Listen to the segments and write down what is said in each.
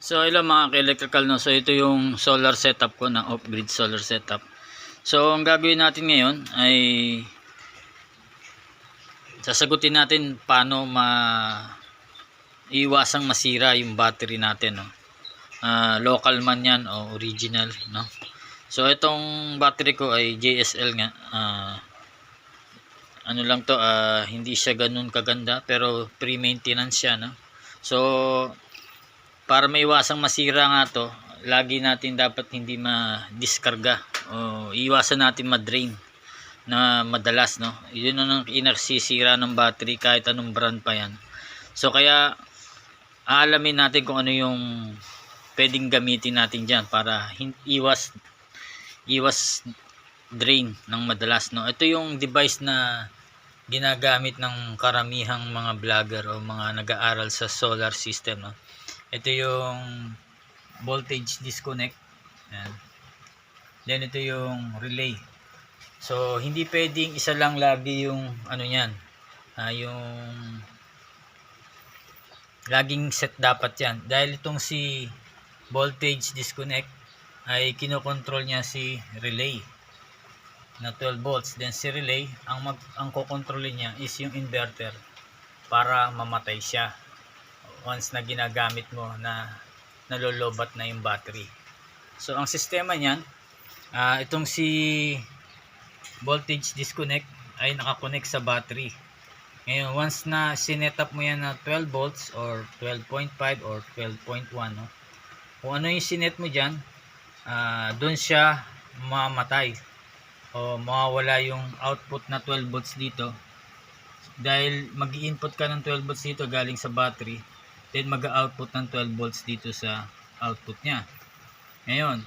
So hello mga ka-electrical, no. So ito yung solar setup ko, ng off-grid solar setup. So ang gagawin natin ngayon ay sasagutin natin paano iwasang masira yung battery natin, no. Local man yan o original, no. So itong battery ko ay JSL nga. Ano lang to, hindi siya ganun kaganda pero pre-maintenance siya, no. So para maiwasang masira nga to, lagi natin dapat hindi ma-diskarga o iwasan natin ma-drain na madalas, no. Yun ang inagsisira ng battery kahit anong brand pa yan. So kaya aalamin natin kung ano yung pwedeng gamitin natin dyan para iwas drain ng madalas, no. Ito yung device na ginagamit ng karamihang mga vlogger o mga nag-aaral sa solar system, no. Ito yung voltage disconnect. Ayan. Then ito yung relay. So hindi pwedeng isa lang lagi yung ano niyan. Yung laging set dapat yan. Dahil itong si voltage disconnect ay kinokontrol niya si relay na 12 volts. Then si relay, ang kokontrolin niya is yung inverter para mamatay siya once na ginagamit mo na nalolobat na yung battery. So ang sistema niyan, itong si voltage disconnect ay nakakonect sa battery. Ngayon once na sinet up mo yan na 12 volts or 12.5 or 12.1, no? Kung ano yung sinet mo dyan, doon siya mamatay o mawawala yung output na 12 volts dito. Dahil mag-i-input ka ng 12 volts dito galing sa battery, then mag-output ng 12 volts dito sa output niya. Ngayon,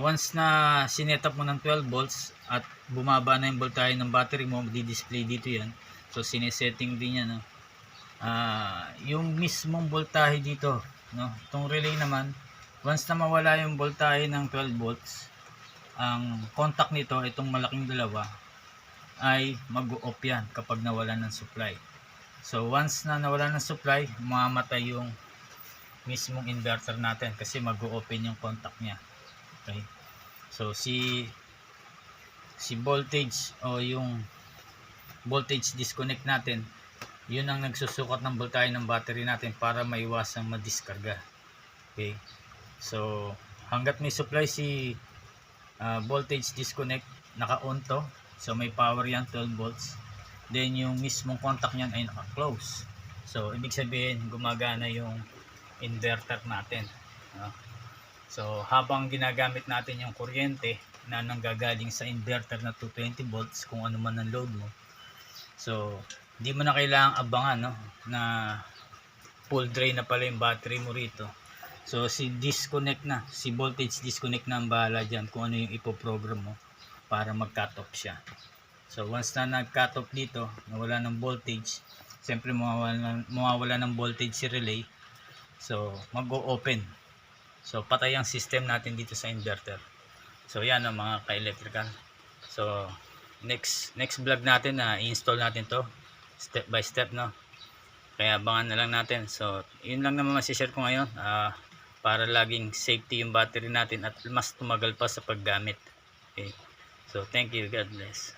once na sinet up mo ng 12 volts at bumaba na yung voltahe ng battery mo, di-display dito yan. So sinesetting din yan, no? Yung mismong voltahe dito, no? Itong relay naman, once na mawala yung voltahe ng 12 volts, ang contact nito, itong malaking dalawa, ay mag-o-off yan kapag nawala ng supply. So once na nawala ng supply, mamamatay yung mismong inverter natin kasi mag-o-open yung contact niya. Okay? So si voltage o yung voltage disconnect natin, yun ang nagsusukat ng voltahe ng battery natin para maiwasang madiskarga. Okay? So hanggat may supply si voltage disconnect, naka-on to. So may power yan, 12 volts. Then yung mismong contact niyan ay naka-close. So ibig sabihin gumagana yung inverter natin. So habang ginagamit natin yung kuryente na nanggagaling sa inverter na 220 volts, kung ano man ang load mo, so hindi mo na kailangang abangan, no, na full drain na pala yung battery mo rito. So si voltage disconnect na ang bahala dyan kung ano yung ipoprogram mo para mag-cut off siya. So once na nag-cut off dito, nawala ng voltage, siyempre mawawala ng voltage si relay. So mag-o-open. So patay ang system natin dito sa inverter. So yan ang mga ka-electrical. So next vlog natin na i-install natin to step by step, no. Kaya abangan na lang natin. So yun lang naman masishare ko ngayon, para laging safety yung battery natin at mas tumagal pa sa paggamit. Okay. So thank you, God bless.